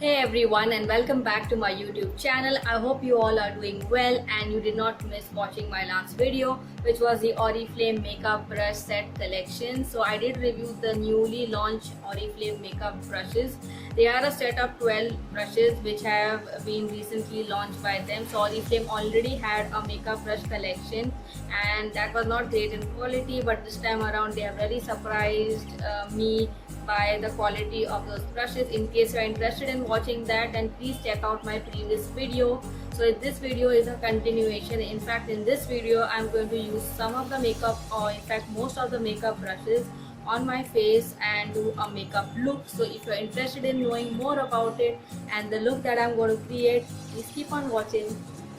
Hey everyone, and welcome back to my YouTube channel. I hope you all are doing well and you did not miss watching my last video, which was the Oriflame makeup brush set collection. So I did review the newly launched Oriflame makeup brushes. They are a set of 12 brushes which have been recently launched by them. So Oriflame already had a makeup brush collection and that was not great in quality, but this time around they have really surprised me by the quality of those brushes. In case you are interested in watching that, then please check out my previous video. So this video is a continuation. In fact, in this video I'm going to use some of the makeup, or in fact most of the makeup brushes on my face and do a makeup look. So if you're interested in knowing more about it and the look that I'm going to create, please keep on watching.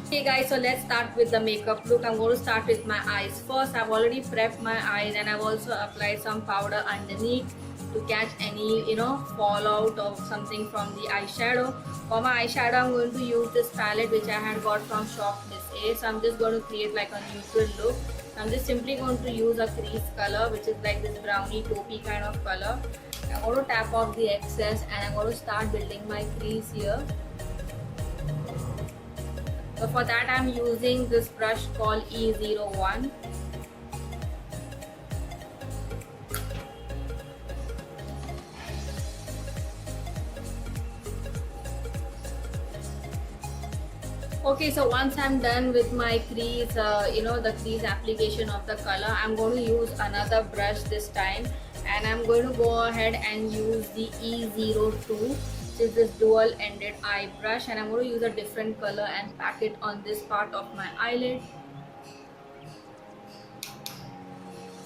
Okay guys, so let's start with the makeup look. I'm going to start with my eyes first. I've already prepped my eyes and I've also applied some powder underneath to catch any fallout of something from the eyeshadow. For my eyeshadow, I'm going to use this palette which I had got from Shop Miss A. So I'm just going to create like a neutral look. I'm just simply going to use a crease color which is like this brownie taupey kind of color. I'm going to tap off the excess and I'm going to start building my crease here. So for that I'm using this brush called E01. Okay, so once I'm done with my crease, the crease application of the color, I'm going to use another brush this time, and I'm going to go ahead and use the E02, which is this dual ended eye brush, and I'm going to use a different color and pack it on this part of my eyelid.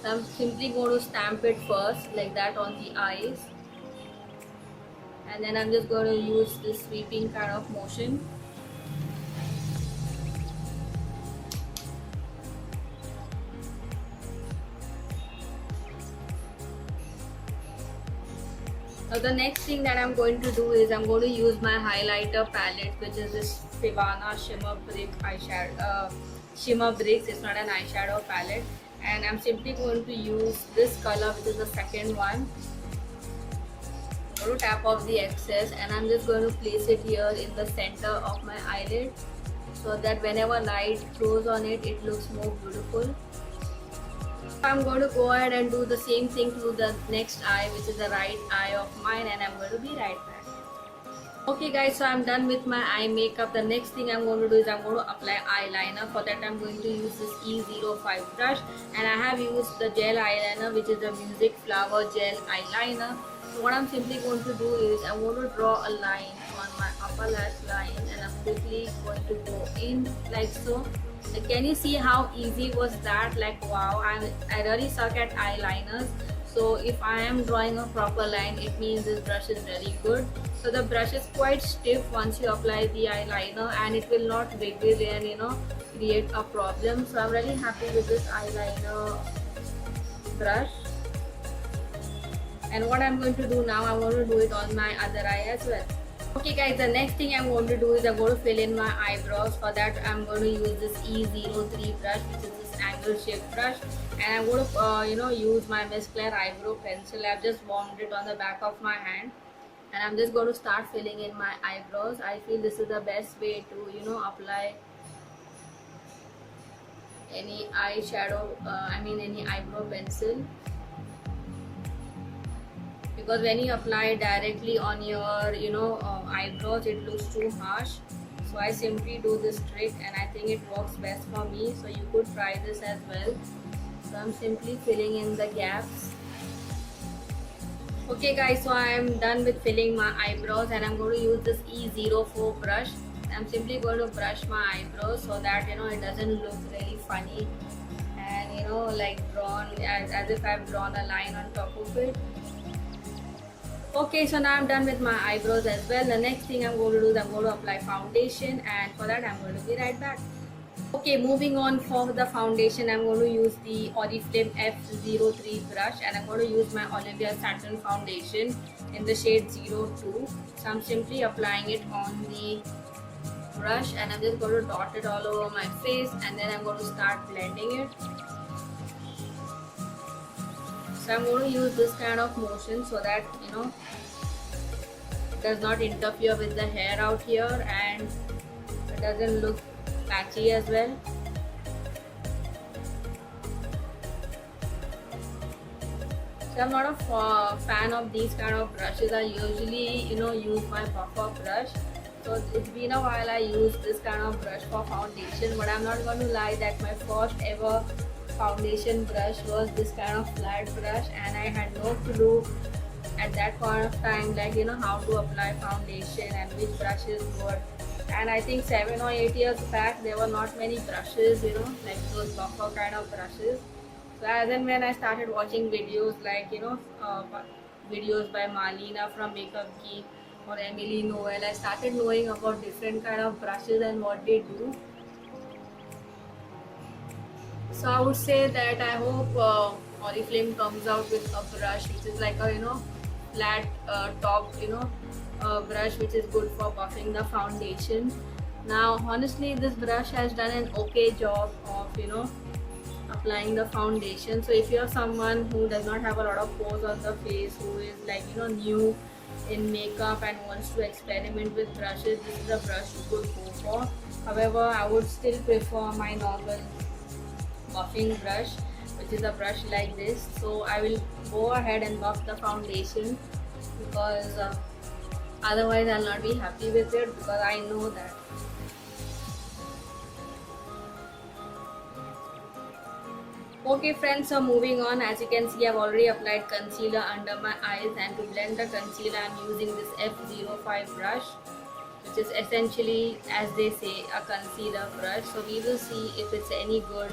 So I'm simply going to stamp it first like that on the eyes, and then I'm just going to use this sweeping kind of motion. Now the next thing that I'm going to do is I'm going to use my highlighter palette, which is this Fivana Shimmer Bricks. It's not an eyeshadow palette, and I'm simply going to use this color, which is the second one. I'm going to tap off the excess, and I'm just going to place it here in the center of my eyelid, so that whenever light throws on it, it looks more beautiful. I'm going to go ahead and do the same thing to the next eye, which is the right eye of mine, and I'm going to be right back. Okay guys, so I'm done with my eye makeup. The next thing I'm going to do is I'm going to apply eyeliner. For that I'm going to use this E05 brush, and I have used the gel eyeliner, which is the Music Flower Gel Eyeliner. So what I'm simply going to do is I'm going to draw a line on my upper lash line, and I'm quickly going to go in like so. Can you see how easy was that? Like wow, I really suck at eyeliners. So if I am drawing a proper line, it means this brush is really good. So the brush is quite stiff once you apply the eyeliner, and it will not wiggle and create a problem. So I'm really happy with this eyeliner brush. And what I'm going to do now, I'm going to do it on my other eye as well. Okay guys, the next thing I'm going to do is I'm going to fill in my eyebrows. For that I'm going to use this E03 brush, which is this angle shaped brush, and I'm going to use my Miss Claire eyebrow pencil. I've just warmed it on the back of my hand, and I'm just going to start filling in my eyebrows. I feel this is the best way to apply any eyeshadow, any eyebrow pencil, because when you apply directly on your eyebrows, it looks too harsh. So I simply do this trick, and I think it works best for me. So you could try this as well. So I'm simply filling in the gaps. Okay guys, so I'm done with filling my eyebrows, and I'm going to use this E04 brush. I'm simply going to brush my eyebrows so that it doesn't look really funny and like drawn as if I've drawn a line on top of it. Okay, so now I'm done with my eyebrows as well. The next thing I'm going to do is I'm going to apply foundation, and for that I'm going to be right back. Okay, moving on, for the foundation I'm going to use the Oriflame F03 brush, and I'm going to use my Olivia Satin foundation in the shade 02. So I'm simply applying it on the brush, and I'm just going to dot it all over my face, and then I'm going to start blending it. So I'm going to use this kind of motion so that does not interfere with the hair out here, and it doesn't look patchy as well. So I'm not a fan of these kind of brushes. I usually, use my buffer brush. So it's been a while I use this kind of brush for foundation, but I'm not going to lie that my first ever foundation brush was this kind of flat brush, and I had no clue at that point of time, like, how to apply foundation and which brush is good. And I think 7 or 8 years back, there were not many brushes, like those buffer kind of brushes. So as and when I started watching videos like, videos by Malina from Makeup Geek or Emily Noel, I started knowing about different kind of brushes and what they do. So I would say that I hope Oriflame comes out with a brush which is like a flat top brush which is good for buffing the foundation. Now honestly, this brush has done an okay job of applying the foundation. So if you're someone who does not have a lot of pores on the face, who is like new in makeup and wants to experiment with brushes, this is a brush you could go for. However, I would still prefer my normal buffing brush, which is a brush like this. So I will go ahead and buff the foundation, because otherwise I'll not be happy with it, because I know that. Okay friends, so moving on, as you can see, I've already applied concealer under my eyes, and to blend the concealer I'm using this F05 brush, which is essentially, as they say, a concealer brush. So we will see if it's any good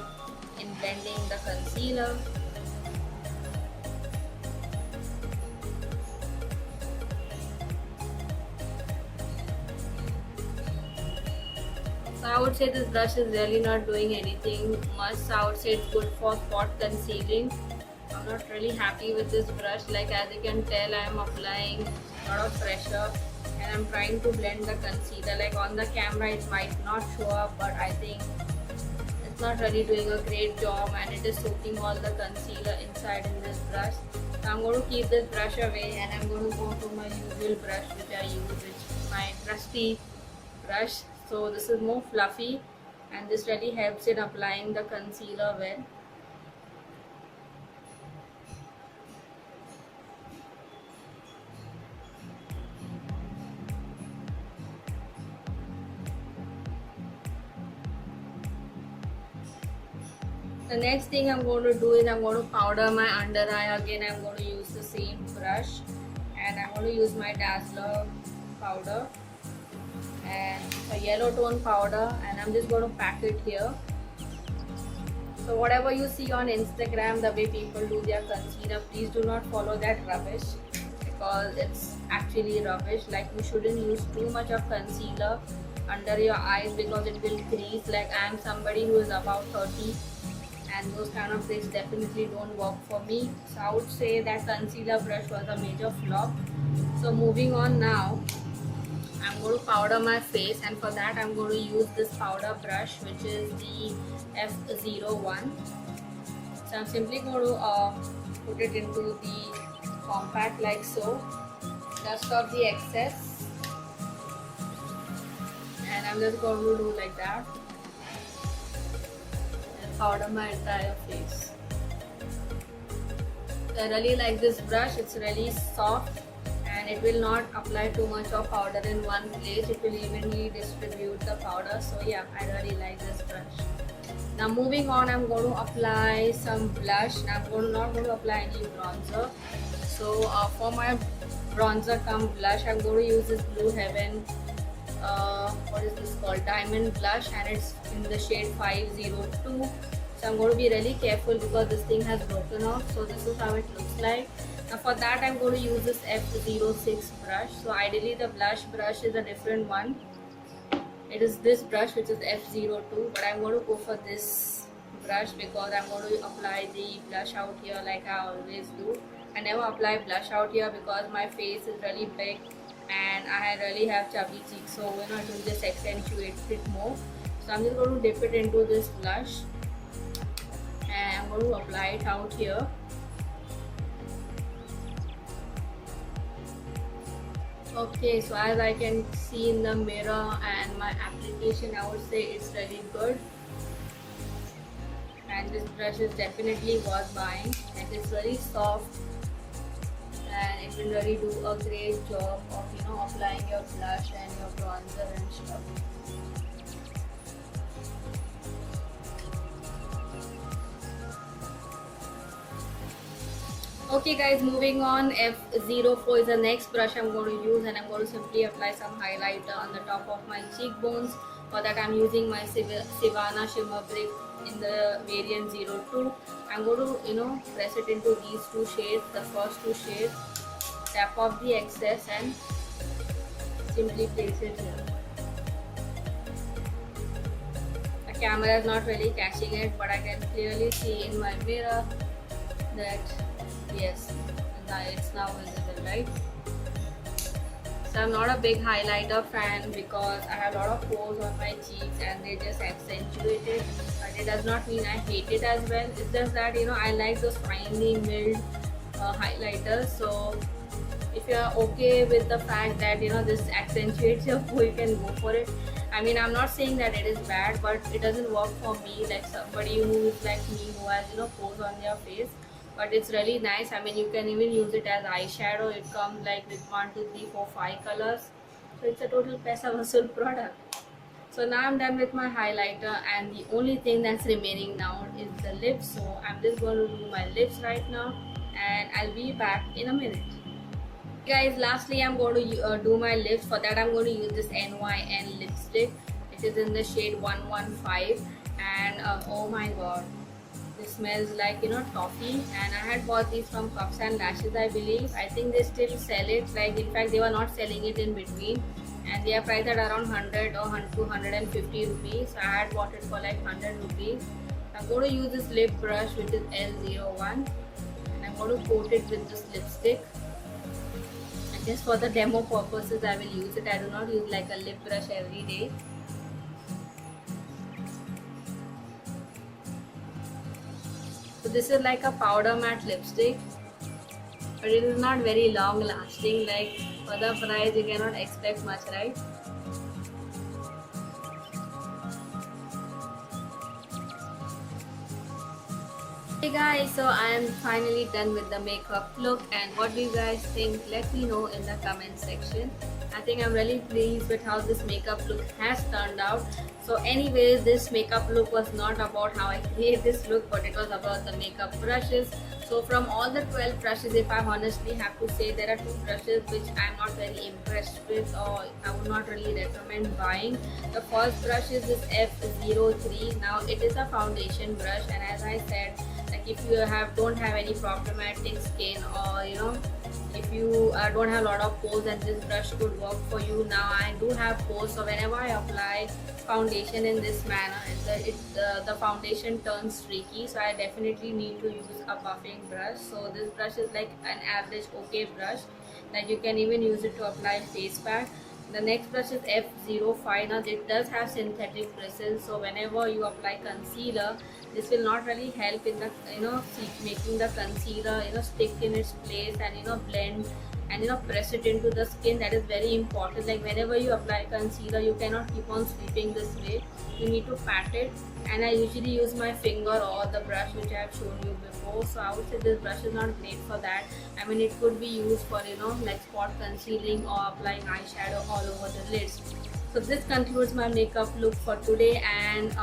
in blending the concealer. So I would say this brush is really not doing anything much. So I would say it's good for spot concealing. I'm not really happy with this brush. Like, as you can tell, I am applying a lot of pressure and I'm trying to blend the concealer. Like on the camera it might not show up, but I think it's not really doing a great job, and it is soaking all the concealer inside in this brush. So I'm going to keep this brush away and I'm going to go to my usual brush which I use, which is my trusty brush. So this is more fluffy and this really helps in applying the concealer well. The next thing I'm going to do is I'm going to powder my under eye. Again, I'm going to use the same brush, and I'm going to use my Dazzler powder and a yellow tone powder, and I'm just going to pack it here. So whatever you see on Instagram, the way people do their concealer, please do not follow that rubbish, because it's actually rubbish. Like, you shouldn't use too much of concealer under your eyes, because it will crease. Like, I am somebody who is about 30 and those kind of things definitely don't work for me. So I would say that concealer brush was a major flop. So moving on now, I'm going to powder my face, and for that I'm going to use this powder brush, which is the F01. So I'm simply going to put it into the compact like so, dust off the excess, and I'm just going to do like that and powder my entire face. I really like this brush. It's really soft and it will not apply too much of powder in one place. It will evenly distribute the powder. So yeah, I really like this brush. Now moving on, I'm going to apply some blush. Now I'm not going to apply any bronzer. So for my bronzer cum blush, I'm going to use this Blue Heaven, what is this called, diamond blush, and it's in the shade 502. So I'm going to be really careful because this thing has broken off. So this is how it looks like. Now for that I'm going to use this F06 brush. So ideally the blush brush is a different one. It is this brush which is F02, but I'm going to go for this brush because I'm going to apply the blush out here like I always do. I never apply blush out here because my face is really big and I really have chubby cheeks, so it will just accentuate it more. So I'm just going to dip it into this blush and I'm going to apply it out here. Okay, so as I can see in the mirror and my application, I would say it's really good. And this brush is definitely worth buying. It is very soft and it will really do a great job of applying your blush and your bronzer and stuff. Okay guys, moving on. F04 is the next brush I'm going to use, and I'm going to simply apply some highlighter on the top of my cheekbones. For that I'm using my Sivana Shimmer Brick in the variant 02. I'm going to press it into these two shades, the first two shades, tap off the excess and simply place it here. The camera is not really catching it, but I can clearly see in my mirror that yes, it's now visible, right? So I'm not a big highlighter fan because I have a lot of pores on my cheeks and they just accentuate it, but it does not mean I hate it as well. It's just that I like those finely milled highlighters. So if you are okay with the fact that this accentuates your pore, you can go for it. I mean, I'm not saying that it is bad, but it doesn't work for me, like somebody who is like me who has pores on their face. But it's really nice. I mean, you can even use it as eyeshadow. It comes like with 1 2 3 4 5 colors, so it's a total paisa vasool product. So now I'm done with my highlighter, and the only thing that's remaining now is the lips. So I'm just going to do my lips right now, and I'll be back in a minute. Guys, lastly I'm going to do my lips. For that I'm going to use this NYN lipstick. It is in the shade 115, and oh my god, it smells like toffee. And I had bought these from Cups and Lashes, I believe. I think they still sell it. Like, in fact, they were not selling it in between, and they are priced at around 100 or 250 rupees. So I had bought it for like 100 rupees. I'm going to use this lip brush, which is L01, and I'm going to coat it with this lipstick. And just for the demo purposes I will use it. I do not use like a lip brush every day. So this is like a powder matte lipstick, but it is not very long lasting. Like, for the price you cannot expect much, right? Hey guys, so I am finally done with the makeup look, and what do you guys think? Let me know in the comment section. I think I'm really pleased with how this makeup look has turned out. So anyways, this makeup look was not about how I create this look, but it was about the makeup brushes. So from all the 12 brushes, if I honestly have to say, there are 2 brushes which I'm not very impressed with, or I would not really recommend buying. The first brush is this F03. Now it is a foundation brush, and as I said, like, if you don't have any problematic skin, or if you don't have a lot of pores, then this brush could work for you. Now I do have pores, so whenever I apply foundation in this manner, the foundation turns streaky, so I definitely need to use a buffing brush. So this brush is like an average okay brush, like you can even use it to apply face pack. The next brush is F05. Now it does have synthetic bristles, so whenever you apply concealer, this will not really help in the making the concealer stick in its place and blend and press it into the skin. That is very important. Like, whenever you apply concealer, you cannot keep on sweeping this way. You need to pat it, and I usually use my finger or the brush which I have shown you before. So I would say this brush is not great for that. I mean, it could be used for like spot concealing or applying eyeshadow all over the lids. So this concludes my makeup look for today, and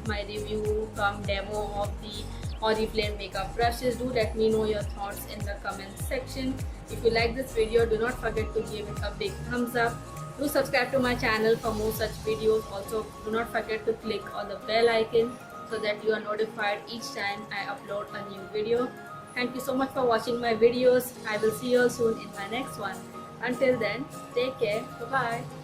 my review cum demo of the Oriflame makeup brushes. Do let me know your thoughts in the comment section. If you like this video, do not forget to give it a big thumbs up. Do subscribe to my channel for more such videos. Also, do not forget to click on the bell icon so that you are notified each time I upload a new video. Thank you so much for watching my videos. I will see you all soon in my next one. Until then, take care. Bye-bye.